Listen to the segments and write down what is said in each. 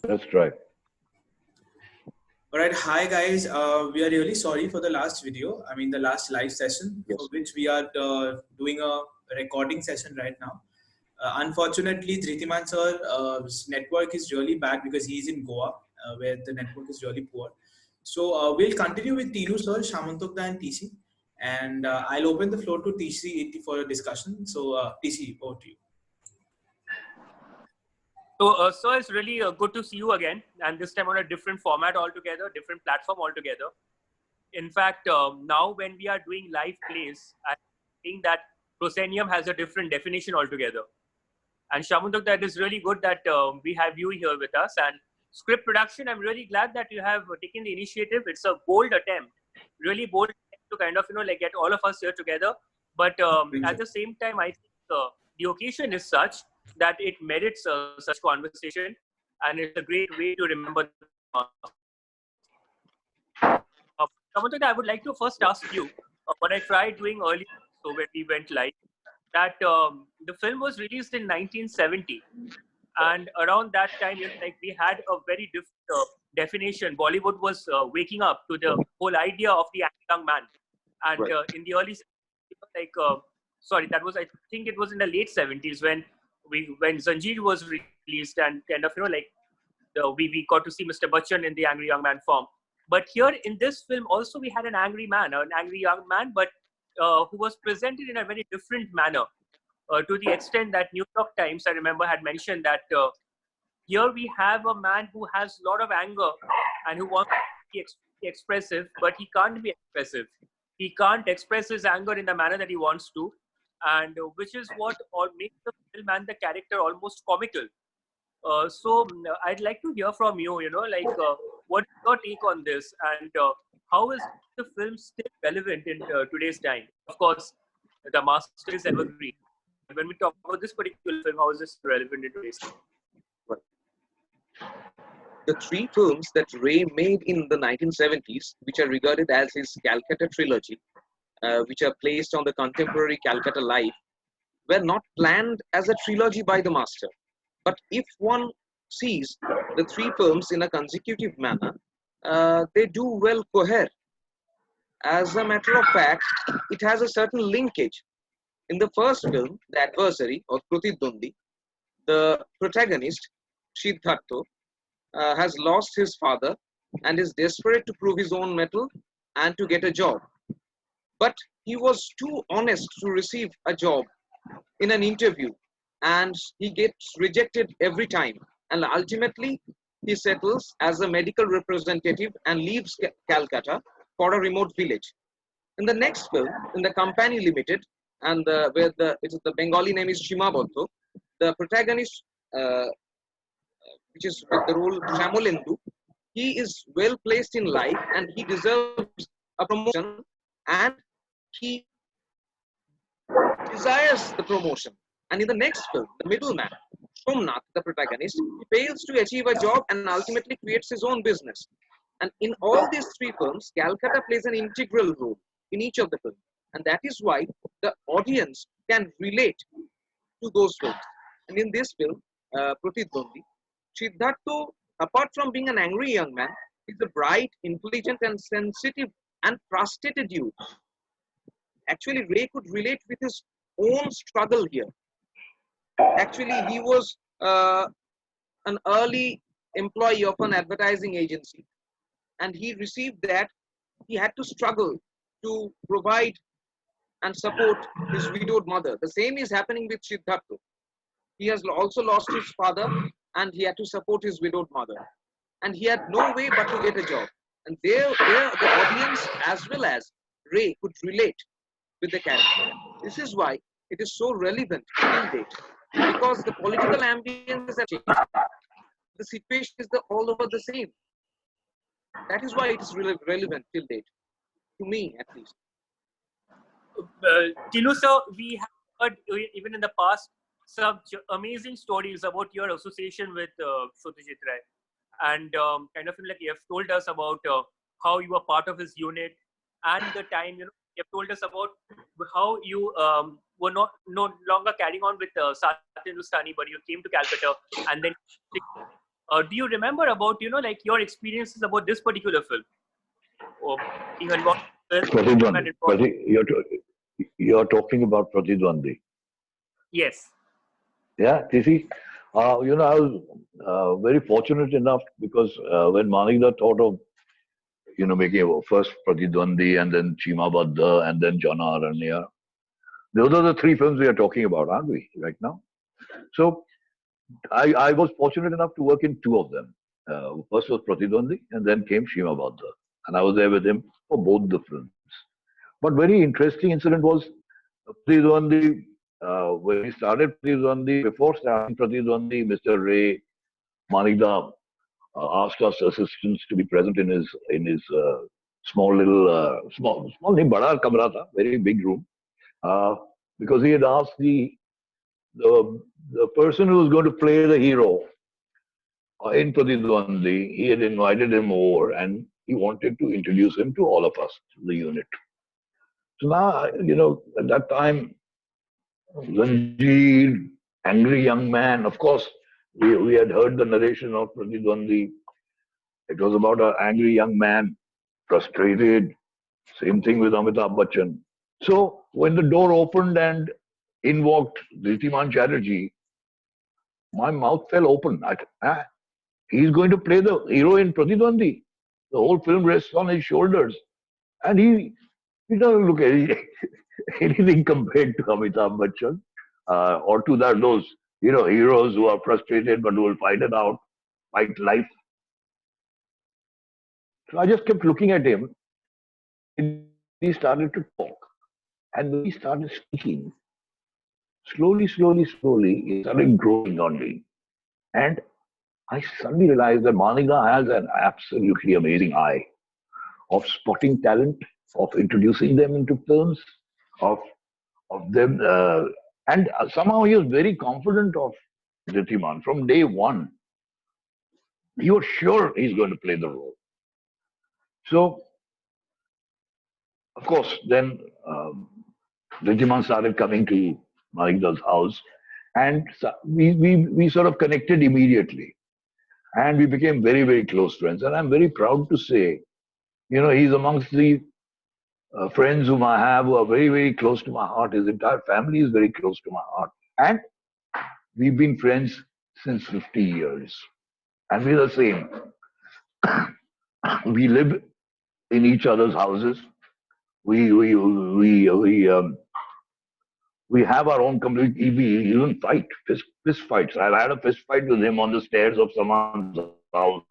Let's try. All right, hi guys. We are really sorry for the last video. I mean, the last live session, Yes. for which we are doing a recording session right now. Unfortunately, Dhritiman sir's network is really bad because he is in Goa, where the network is really poor. So we'll continue with Tinnu sir, Shamantokda and TC. And I'll open the floor to TC for a discussion. So TC, over to you. So, sir, it's really good to see you again, and this time on a different format altogether, different platform altogether. In fact, now when we are doing live plays, I think that proscenium has a different definition altogether. And Shamundak, that is really good that we have you here with us. And script production, I'm really glad that you have taken the initiative. It's a bold attempt, really bold attempt to kind of, like get all of us here together. But at the same time, I think the occasion is such that it merits such conversation, and it's a great way to remember. Shamundak, I would like to first ask you what I tried doing earlier, so when we went live, that the film was released in 1970, and around that time, we had a very different definition. Bollywood was waking up to the whole idea of the angry young man, and Right. in the early, sorry, that was, I think it was in the late 70s when Zanjeer was released, and kind of we got to see Mr. Bachchan in the angry young man form. But here in this film also we had an angry young man, but who was presented in a very different manner, to the extent that New York Times, I remember, had mentioned that here we have a man who has a lot of anger and who wants to be expressive, but he can't be expressive. He can't express his anger in the manner that he wants to, and which is what all makes the film and the character almost comical. So I'd like to hear from you, what's your take on this, and how is the film still relevant in today's time? Of course, the master is evergreen. When we talk about this particular film, how is this relevant in today's time? The three films that Ray made in the 1970s, which are regarded as his Calcutta trilogy, which are placed on the contemporary Calcutta life, were not planned as a trilogy by the master. But if one sees the three films in a consecutive manner, they do well cohere. As a matter of fact, it has a certain linkage. In the first film, The Adversary or Pratidwandi, the protagonist, Siddhartha, has lost his father and is desperate to prove his own mettle and to get a job. But he was too honest to receive a job in an interview, and he gets rejected every time. And ultimately, he settles as a medical representative and leaves Calcutta for a remote village. In the next film, in the Company Limited, and where the Bengali name is Shimabotto, the protagonist, which is with the role Shamolendu, he is well placed in life and he deserves a promotion, and he desires the promotion. And in the next film, The Middleman, Somnath, the protagonist, he fails to achieve a job and ultimately creates his own business. And in all these three films, Calcutta plays an integral role in each of the films. And that is why the audience can relate to those films. And in this film, Pratidwandi, Siddhartha, apart from being an angry young man, is a bright, intelligent, and sensitive and frustrated youth. Actually, Ray could relate with his own struggle here. Actually, he was an early employee of an advertising agency, and he received that. He had to struggle to provide and support his widowed mother. The same is happening with Siddhartha. He has also lost his father, and he had to support his widowed mother. And he had no way but to get a job. And there the audience as well as Ray could relate with the character. This is why it is so relevant till date. Because the political ambience have changed. The situation is all over the same. That is why it is relevant till date. To me, at least. Tinnu sir, we have heard even in the past some amazing stories about your association with Satyajit Ray, and kind of you have told us about how you were part of his unit, and the time you have told us about how you were no longer carrying on with South Hindustani, but you came to Calcutta and then Do you remember about, like your experiences about this particular film? Or even what Pratidwandi. You're talking about Pratidwandi. Yes. Yeah, you see, I was very fortunate enough because when Manikda thought of, making first Pratidwandi and then Chimabadda and then Jana Aranya, those are the three films we are talking about, aren't we, right now? So I was fortunate enough to work in two of them. First was Pratidwandi and then came Shimabadda. And I was there with him for both the films. But very interesting incident was Pratidwandi, when we started Pratidwandi, before starting Pratidwandi, Mr. Ray, Manikda asked us assistants to be present in his small little small nahi bada kamra tha, very big room, because he had asked the person who was going to play the hero in Pratidwandi, he had invited him over and he wanted to introduce him to all of us, the unit. So now, at that time, Ranjit, angry young man, of course, we had heard the narration of Pratidwandi. It was about an angry young man, frustrated. Same thing with Amitabh Bachchan. So when the door opened and in walked Dhritiman Chatterjee, my mouth fell open. He's going to play the hero in Pratidwandi. The whole film rests on his shoulders. And he doesn't look anything compared to Amitabh Bachchan or to those heroes who are frustrated but who will fight it out, fight life. So I just kept looking at him. He started to talk. And when he started speaking, slowly, he started growing on me. And I suddenly realized that Manikda has an absolutely amazing eye of spotting talent, of introducing them into films, of them, and somehow he was very confident of Dhritiman from day one. He was sure he's going to play the role. So, of course, then Dhritiman started coming to Manikda's house, and we sort of connected immediately, and we became very, very close friends. And I'm very proud to say, he's amongst the friends whom I have who are very, very close to my heart. His entire family is very close to my heart. And we've been friends since 50 years. And we're the same. We live in each other's houses. We have our own community. We even fight, fist fights. I had a fist fight with him on the stairs of someone's house.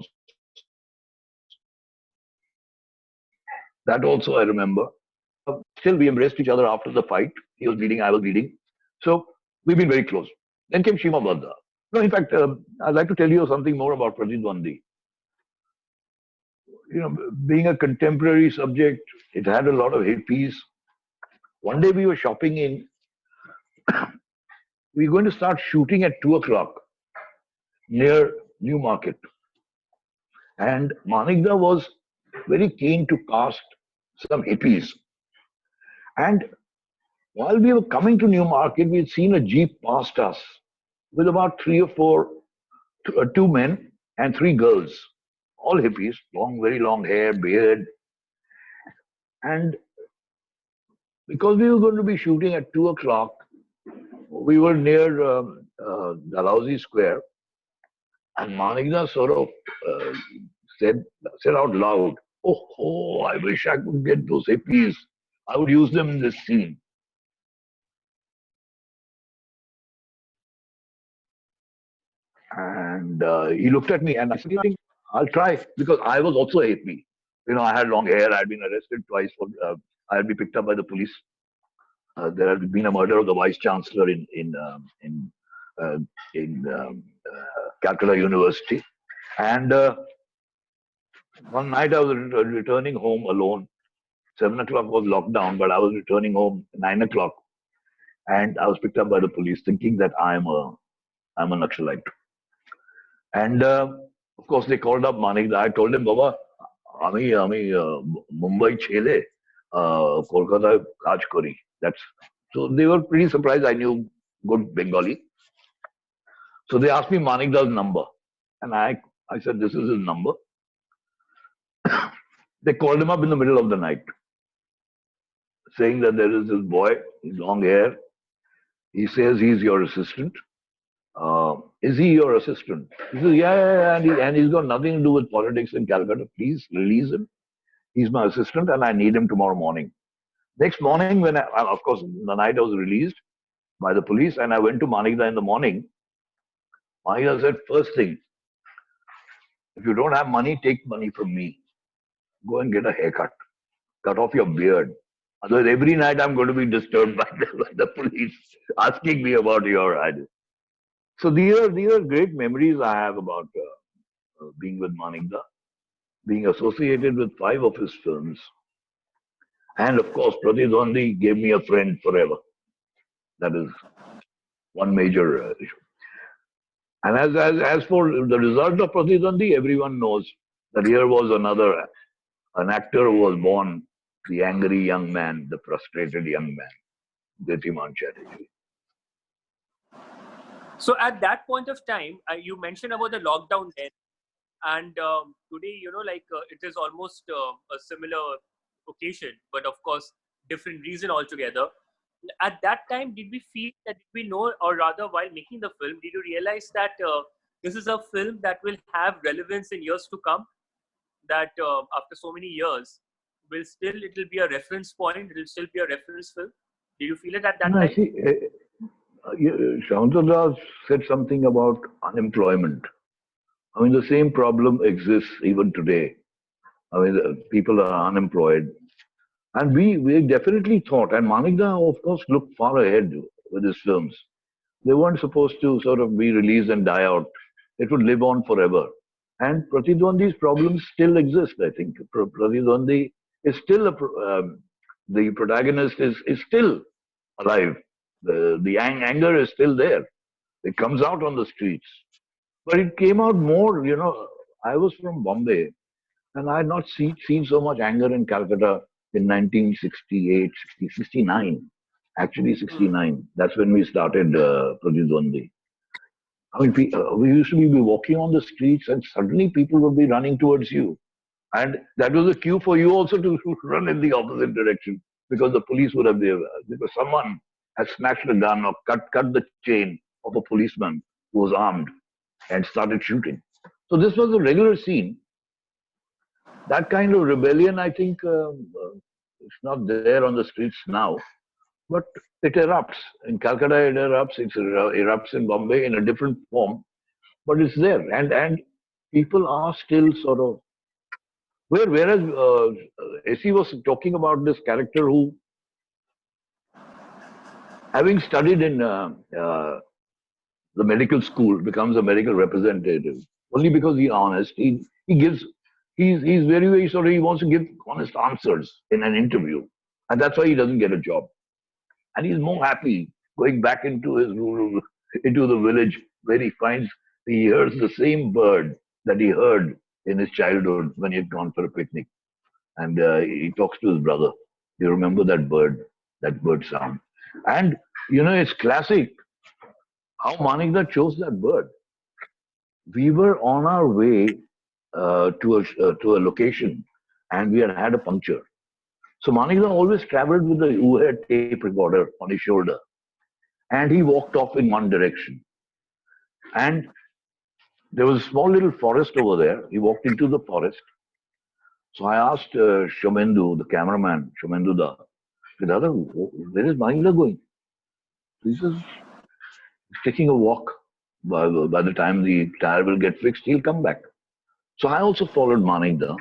That also I remember. Still, we embraced each other after the fight. He was bleeding, I was bleeding. So we've been very close. Then came Shimabadda. No, in fact, I'd like to tell you something more about Pratidwandi. Being a contemporary subject, it had a lot of hippies. One day we were shopping in. We were going to start shooting at 2 o'clock near Newmarket. And Manikda was very keen to cast some hippies. And while we were coming to Newmarket, we had seen a jeep past us with about 3 or 4, 2 men and 3 girls, all hippies, very long hair, beard. And because we were going to be shooting at 2 o'clock, we were near Dalhousie Square, and Manikda sort of said out loud, "Oh, I wish I could get those hippies. I would use them in this scene." And he looked at me and I said, "I'll try," because I was also a hippie. I had long hair. I had been arrested twice I had been picked up by the police. There had been a murder of the vice chancellor in Calcutta University, and one night I was returning home alone. 7 o'clock was locked down, but I was returning home 9 o'clock, and I was picked up by the police, thinking that I'm a Naxalite. And of course, they called up Manikda. I told him, "Baba, আমি Mumbai ছেলে, Kolkata কাজ করি." So they were pretty surprised I knew good Bengali. So they asked me Manikda's number, and I I said, this is his number. They called him up in the middle of the night, saying that there is this boy, he's long hair. He says he's your assistant. Is he your assistant? He says, yeah, and he's got nothing to do with politics in Calcutta. Please release him. He's my assistant and I need him tomorrow morning. Next morning, of course, the night I was released by the police and I went to Manikda in the morning, Manikda said, first thing, if you don't have money, take money from me. Go and get a haircut. Cut off your beard. Otherwise, every night I'm going to be disturbed by the police asking me about your idol. So these are great memories I have about being with Manikda, being associated with 5 of his films. And of course, Pratidwandi gave me a friend forever. That is one major issue. And as for the result of Pratidwandi, everyone knows that here was an actor who was born the angry young man, the frustrated young man, Dhritiman Chatterjee. So at that point of time, you mentioned about the lockdown then, and today, it is almost a similar occasion, but of course, different reason altogether. At that time, did we know, or rather, while making the film, did you realize that this is a film that will have relevance in years to come? That after so many years, it will be a reference point. It will still be a reference film. Did you feel it at that time? See, Shauntada said something about unemployment. I mean, the same problem exists even today. I mean, people are unemployed. And we definitely thought, and Manikda, of course, looked far ahead with his films. They weren't supposed to sort of be released and die out. It would live on forever. And Pratidwandi's problems still exist, I think. Pratidwandi is still the protagonist is still alive. The anger is still there. It comes out on the streets. But it came out more, I was from Bombay and I had not seen so much anger in Calcutta in 1968, 69. Actually, 69. That's when we started Pratidwandi. I mean, we used to be walking on the streets and suddenly people would be running towards you. And that was a cue for you also to run in the opposite direction because the police would have been, because someone had snatched a gun or cut the chain of a policeman who was armed and started shooting. So this was a regular scene. That kind of rebellion, I think, it's not there on the streets now, but it erupts. In Calcutta, it erupts. It erupts in Bombay in a different form, but it's there. And people are still sort of, whereas AC was talking about this character who, having studied in the medical school, becomes a medical representative only because he's honest. He's very, very sort of, he wants to give honest answers in an interview. And that's why he doesn't get a job. And he's more happy going back into into the village where he hears the same bird that he heard in his childhood when he had gone for a picnic. And he talks to his brother. You remember that bird sound. And, it's classic how Manikda chose that bird. We were on our way to a location and we had a puncture. So Manikda always traveled with a Uher tape recorder on his shoulder. And he walked off in one direction. And there was a small little forest over there. He walked into the forest. So I asked Shomendu, the cameraman, Shomendu Da, Dada, where is Manikda going? He says, he's taking a walk. By the time the tire will get fixed, he'll come back. So I also followed Manikda.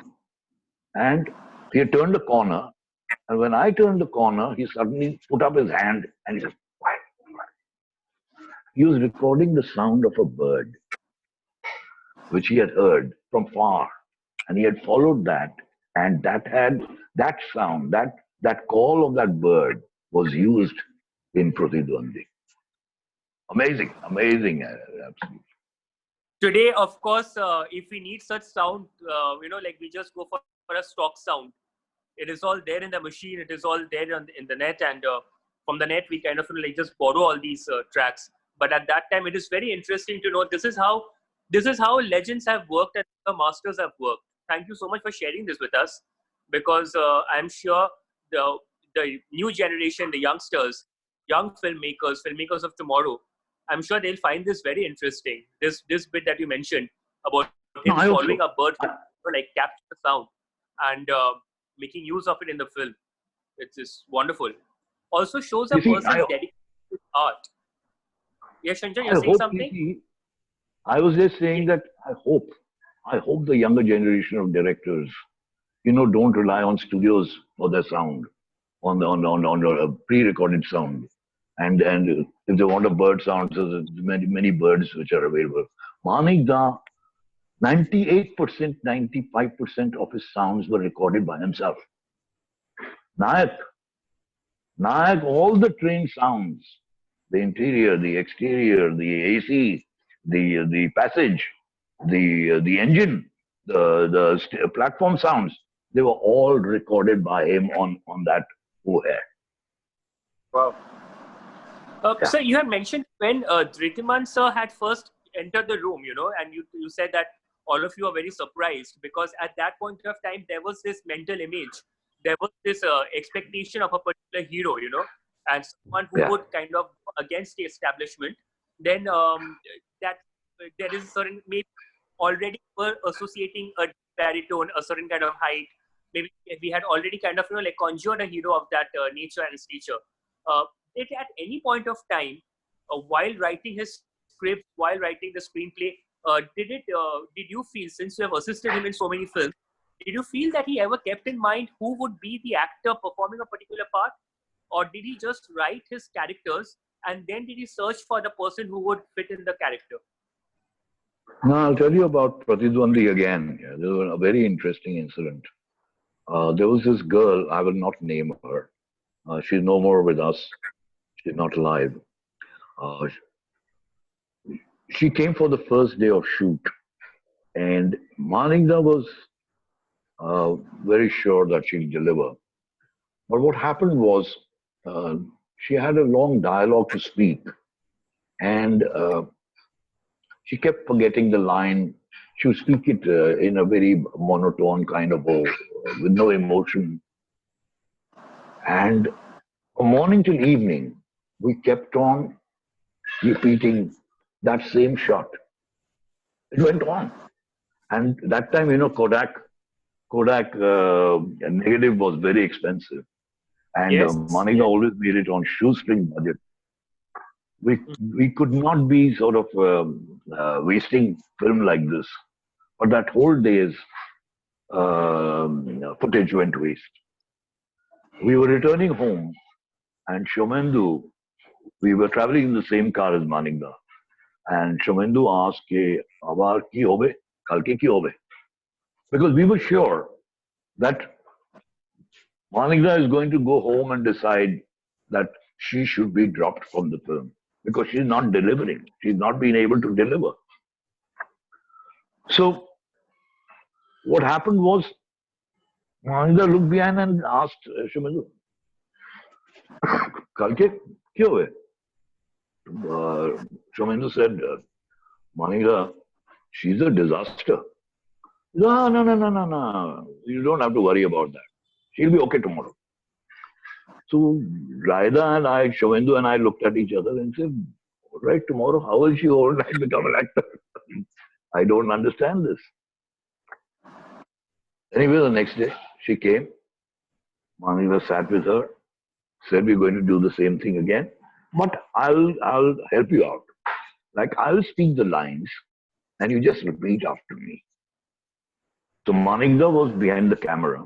And he had turned a corner. And when I turned the corner, he suddenly put up his hand and he said, quiet. He was recording the sound of a bird, which he had heard from far. And he had followed that. And that sound, that call of that bird was used in Pratidwandi. Amazing, absolutely. Today, of course, if we need such sound, we just go for a stock sound. It is all there in the machine. It is all there in the net, and from the net we just borrow all these tracks. But at that time, it is very interesting to know this is how this is how legends have worked and the masters have worked. Thank you so much for sharing this with us, because I'm sure the new generation, the youngsters, young filmmakers of tomorrow, I'm sure they'll find this very interesting. This bit that you mentioned about No, him I following also. a bird, like capture the sound and making use of it in the film. It's just wonderful. Also shows a You see, person's dedication to art. Yes, Shankar, you're I saying hope, something? I was just Yeah. saying that I hope the younger generation of directors, don't rely on studios for their sound, on a pre-recorded sound, and if they want a bird sound, so there's many birds which are available. Manik Da, 98%, 95% of his sounds were recorded by himself. Nayak, Nayak, all the train sounds, the interior, the exterior, the AC, the passage, the engine, the platform sounds, they were all recorded by him on that hair. Wow. Yeah, Sir, you had mentioned when Dhritiman sir had first entered the room, and you said that all of you are very surprised because at that point of time there was this mental image, there was this expectation of a particular hero, and someone who yeah. would kind of go against the establishment. Then that there is a certain, maybe already were associating a baritone, a certain kind of height. Maybe we had already kind of like conjured a hero of that nature and stature. Did at any point of time, while writing his script, while writing the screenplay, did you feel, since you have assisted him in so many films, did you feel that he ever kept in mind who would be the actor performing a particular part, or did he just write his characters and then did he search for the person who would fit in the character? Now I'll tell you about Pratidwandi again. Yeah, there was a very interesting incident. There was this girl, I will not name her. She's no more with us. She's not alive. Uh, she came for the first day of shoot, and Manikda was uh, very sure that she'll deliver. But what happened was uh, she had a long dialogue to speak, and she kept forgetting the line. She would speak it in a very monotone kind of way, with no emotion. And from morning till evening, we kept on repeating that same shot. It went on. And that time, Kodak negative was very expensive. And Yes, Manika yes. always made it on shoestring budget. We, we could not be sort of wasting film like this. But that whole day's footage went waste. We were returning home, and Shomendu, we were traveling in the same car as Manikda. And Shomendu asked, "Ke, abar ki hobe? Kalke ki hobe?" Because we were sure that Manikda is going to go home and decide that she should be dropped from the film because she's not delivering. She's not been able to deliver. So what happened was Manikda looked behind and asked Shomendu, "Kalke ki hobe?" Shomendu said, "Manikda, she's a disaster." No, no, no, no, no, no. You don't have to worry about that. She'll be okay tomorrow. So Raida and I, Shovendu and I looked at each other and said, all right, tomorrow, how will she overnight become an actor? I don't understand this. Anyway, the next day, she came. Manila sat with her, said, we're going to do the same thing again, but I'll help you out. Like, I'll speak the lines and you just repeat after me. So Manikda was behind the camera.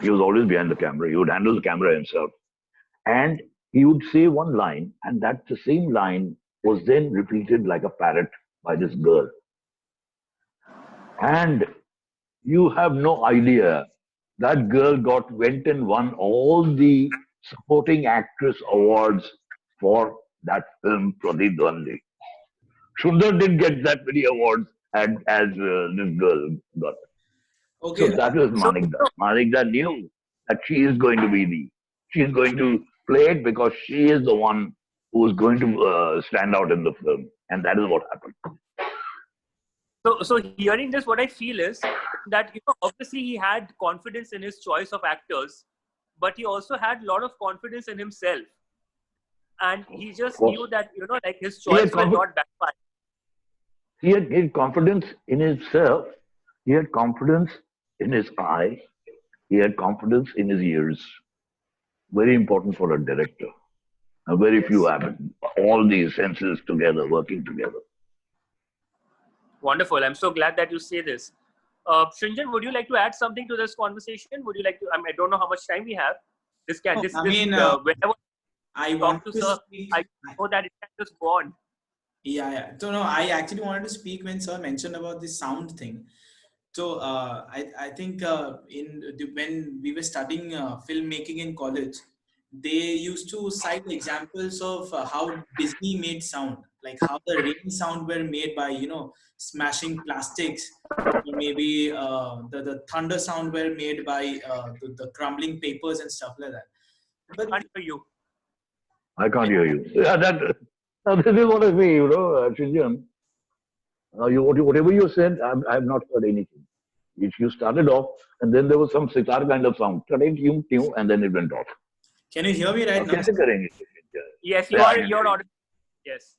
He was always behind the camera. He would handle the camera himself. And he would say one line, and that the same line was then repeated like a parrot by this girl. And you have no idea. That girl went and won all the supporting actress awards for that film, Pratidwandi. Sundar didn't get that many awards as this girl got. So Okay. that was So, Manikda. Manikda knew that she is going to play it because she is the one who is going to stand out in the film. And that is what happened. So hearing this, what I feel is that, obviously he had confidence in his choice of actors, but he also had a lot of confidence in himself. And he Of just course. knew that, like his He had, choice will not backfire. he had confidence in himself. He had confidence in his eye. He had confidence in his ears. Very important for a director. Very few Yes. have all these senses together, working together. Wonderful. I'm so glad that you say this. Shinjan, would you like to add something to this conversation? Would you like to? I don't know how much time we have. This can No, this I this mean, whenever I you talk want to to sir, speak. I know that it can just go on. Yeah. So no, I actually wanted to speak when Sir mentioned about the sound thing. So I think when we were studying filmmaking in college, they used to cite examples of how Disney made sound, like how the rain sound were made by smashing plastics, or maybe the thunder sound were made by the crumbling papers and stuff like that. But Can't hear you. I can't hear you. Yeah, this is what I say, Shinjan. Whatever you said, I have not heard anything. You started off, and then there was some sitar kind of sound, and then it went off. can you hear me right अब now, कैसे sir? करेंगे? Yes, Yeah, I can you're hear you. audible. Yes.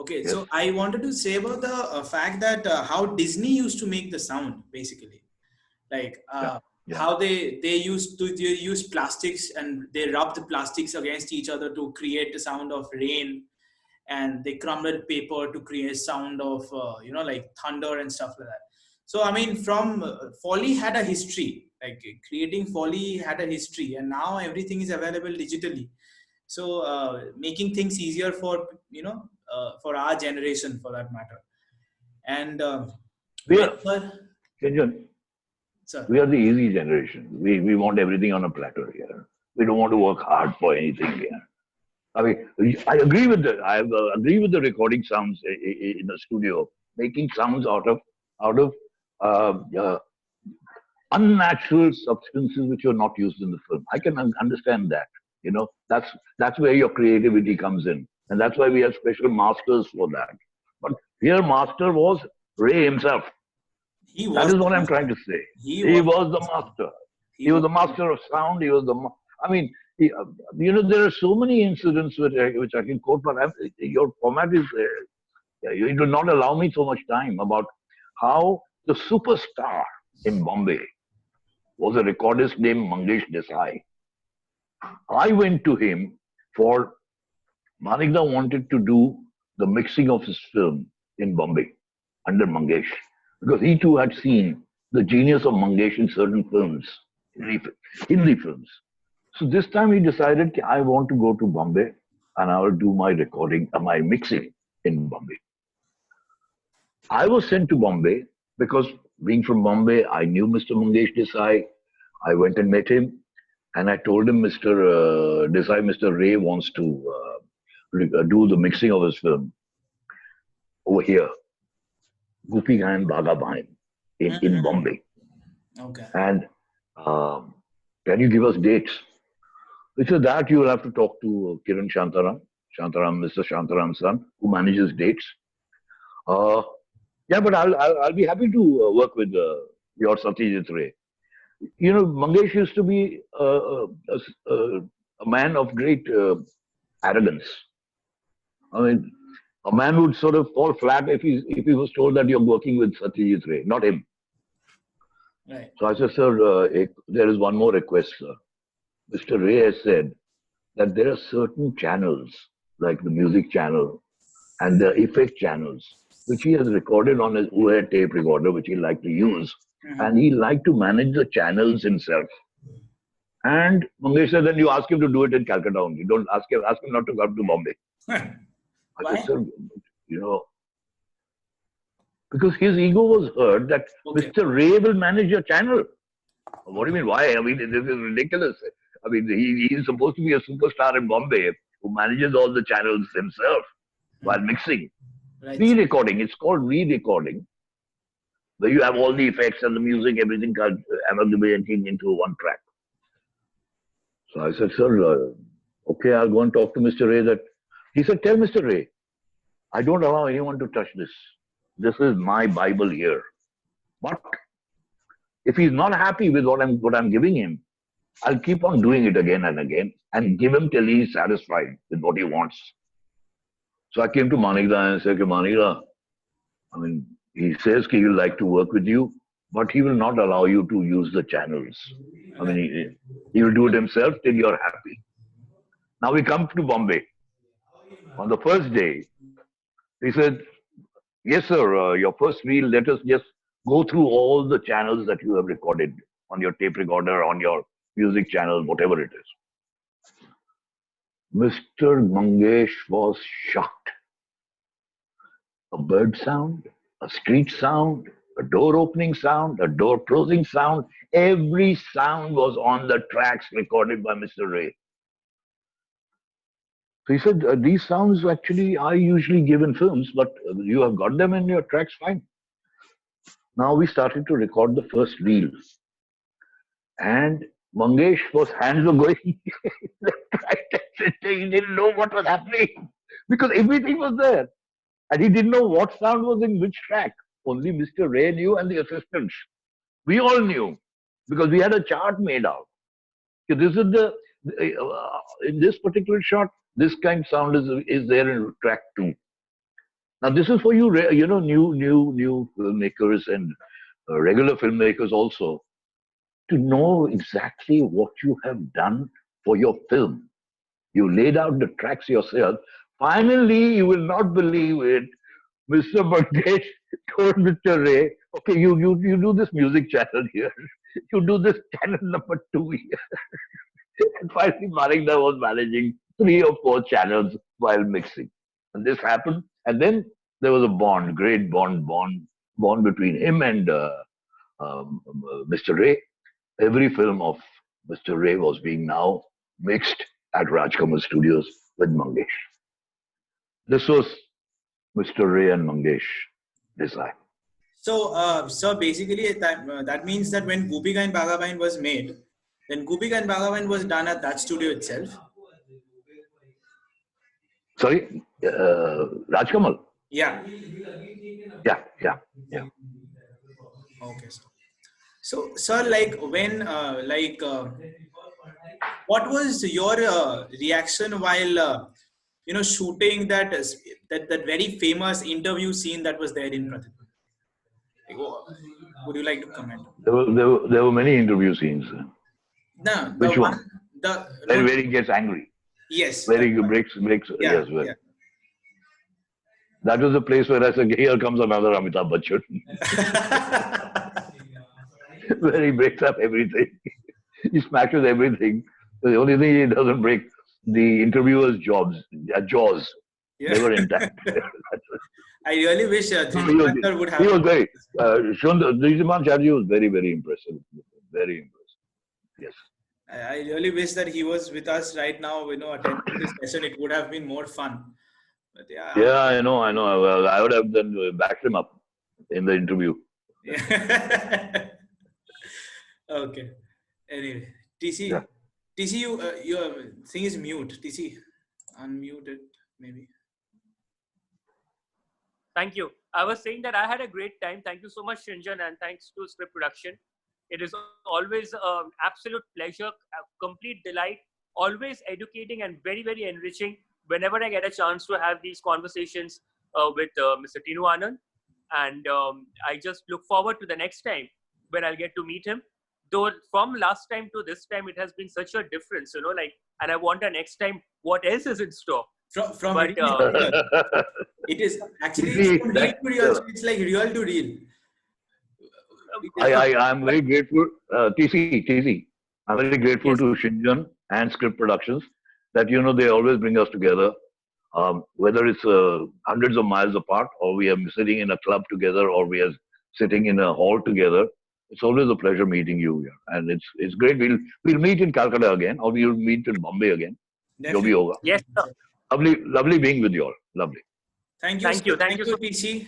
Okay, Yes. so I wanted to say about the fact that how Disney used to make the sound, basically, like Yeah. Yeah. how they use plastics and they rub the plastics against each other to create the sound of rain, and they crumbled paper to create sound of like thunder and stuff like that. So I mean, from Foley had a history, like creating Foley had a history, and now everything is available digitally. So making things easier for for our generation, for that matter. And We when are, Shinjan, sir, we are the easy generation. We want everything on a platter here. We don't want to work hard for anything here. I mean, I agree with agree with the recording sounds in the studio, making sounds out of uh, uh, unnatural substances which are not used in the film. I can understand that. That's where your creativity comes in, and that's why we have special masters for that. But here, master was Ray himself. he That was is the what I'm master. trying to say. He He was was the master. he He was was the master of sound. He was the. I mean, there are so many incidents which I can quote, but your format is. You do not allow me so much time about how the superstar in Bombay was a recordist named Mangesh Desai. I went to him for Manikda wanted to do the mixing of his film in Bombay under Mangesh because he too had seen the genius of Mangesh in certain films, Hindi films. So this time he decided I want to go to Bombay and I will do my recording, my mixing in Bombay. I was sent to Bombay because being from Bombay, I knew Mr. Mangesh Desai. I went and met him and I told him, Mr. Desai, Mr. Ray wants to do the mixing of his film over here, Gopi Gayan Baga Bain in Mhm. Bombay. Okay. And can you give us dates? He said that you will have to talk to Kiran Mr. Shantaram's son, who manages dates. Uh, yeah, but I'll be happy to work with your Satyajit Ray. Mangesh used to be a man of great arrogance. I mean, a man would sort of fall flat if he was told that you're working with Satyajit Ray, not him. Right. So I said, sir, there is one more request, sir. Mr. Ray has said that there are certain channels, like the music channel and the effect channels, which he has recorded on his UA tape recorder, which he liked to use, and he liked to manage the channels himself. And Mangesh said, then you ask him to do it in Calcutta only. Don't ask him not to come to Bombay. I Why? said, sir, you know, because his ego was hurt that Okay. Mr. Ray will manage your channel. What do you mean? Why? I mean, this is ridiculous. I mean, he is supposed to be a superstar in Bombay who manages all the channels himself while mixing. Right. Re-recording. It's called re-recording, where you have all the effects and the music, everything amalgamating into one track. So I said, sir, okay, I'll go and talk to Mr. Ray. He said, tell Mr. Ray, I don't allow anyone to touch this. This is my Bible here. But if he's not happy with what I'm giving him, I'll keep on doing it again and again and give him till he's satisfied with what he wants. So I came to Manikda and said, okay, Manikda, I mean, he says he will like to work with you, but he will not allow you to use the channels. I mean, he will do it himself till you're happy. Now we come to Bombay. On the first day, he said, yes, sir, your first reel, let us just go through all the channels that you have recorded on your tape recorder, on your music channel, whatever it is. Mr. Mangesh was shocked. A bird sound, a street sound, a door opening sound, a door closing sound. Every sound was on the tracks recorded by Mr. Ray. So he said, these sounds actually I usually give in films, but you have got them in your tracks, fine. Now we started to record the first reel. And Mangesh was hands were going left, right, and center. He didn't know what was happening because everything was there. And he didn't know what sound was in which track. Only Mr. Ray knew and the assistants. We all knew because we had a chart made out. So this is in this particular shot, this kind of sound is there in track 2. Now this is for you, new filmmakers and regular filmmakers also, to know exactly what you have done for your film. You laid out the tracks yourself. Finally, you will not believe it. Mr. Mangesh told Mr. Ray, okay, you do this music channel here. You do this channel number 2 here. And finally, Manikda was managing 3 or 4 channels while mixing. And this happened. And then there was a bond, great bond between him and Mr. Ray. Every film of Mr. Ray was being now mixed at Rajkamal Studios with Mangesh. This was Mr. Ray and Mangesh design. So basically that means that when Gopika and Bhagavan was made, then Gopika and Bhagavan was done at that studio itself. Sorry, Rajkamal? Yeah. Yeah. Okay, so sir, like when what was your reaction while shooting that very famous interview scene that was there in Pratidwandi? Like, would you like to comment? There were many interview scenes. No, Which one? Where he gets angry. Yes. Where he breaks. Yeah, Yes. Well. yeah. That was the place where I said, here comes another Amitabh Bachchan. Where he breaks up everything. He smashes everything. The only thing he doesn't break, the interviewer's jaws. Yeah. They were intact. I really wish Dhritiman sir would have. He was very. Dhritiman Chatterjee was very, very impressive. Very impressive. Yes. I really wish that he was with us right now, attending this session. It would have been more fun. But yeah, I know. Well, I would have then backed him up in the interview. Yeah. Okay. Anyway, TC, Yeah. TC, your thing is mute. TC, unmute it maybe. Thank you. I was saying that I had a great time. Thank you so much, Shinjan, and thanks to Script Production. It is always an absolute pleasure, a complete delight, always educating and very, very enriching whenever I get a chance to have these conversations with Mr. Tinnu Anand. And I just look forward to the next time when I'll get to meet him. Though from last time to this time, it has been such a difference, and I wonder next time what else is in store. From But, it is actually from real to real. So it's like real to real. I'm very grateful, TC. I'm very grateful to Shinjan and Script Productions that they always bring us together, whether it's hundreds of miles apart, or we are sitting in a club together, or we are sitting in a hall together. It's always a pleasure meeting you here, and it's great. We'll meet in Calcutta again, or we'll meet in Bombay again. Definitely. Yoga. yes, sir. Lovely being with you all. Lovely. Thank you, TC.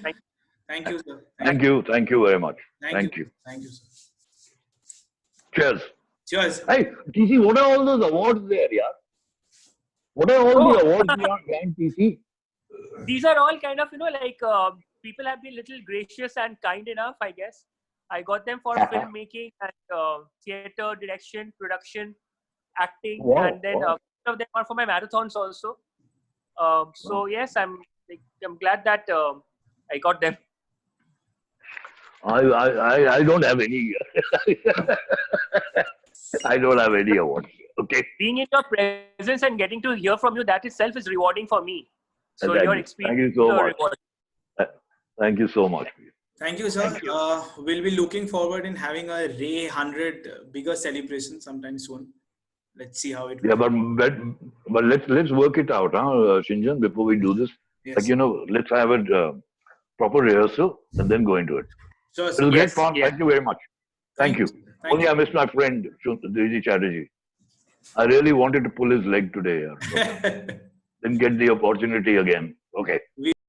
Thank you, sir. Thank you very much. Thank you. Thank you, sir. Cheers. Cheers. Hey, TC, what are all those awards there, yeah? What are all the awards behind TC? These are all kind of, people have been a little gracious and kind enough, I guess. I got them for filmmaking and theater direction, production, acting, Wow, and then wow. some of them are for my marathons also. So yes, I'm glad that I got them. I don't have any. I don't have any awards. Okay. Being in your presence and getting to hear from you, that itself is rewarding for me. So Thank your you. experience Thank you so is much. rewarding. Thank you so much. Thank you, sir. Thank you. We'll be looking forward in having a Ray 100 bigger celebration sometime soon. Let's see how it Yeah, works. but let's work it out, Shinjan, before we do this. Yes. Let's have a proper rehearsal and then go into it. Sure, It sir. was great Yes, fun. yes. Thank you very much. Thank you. Thank Only you. I missed my friend, Dhritiman Chatterjee. I really wanted to pull his leg today. Yeah. Didn't get the opportunity again. Okay.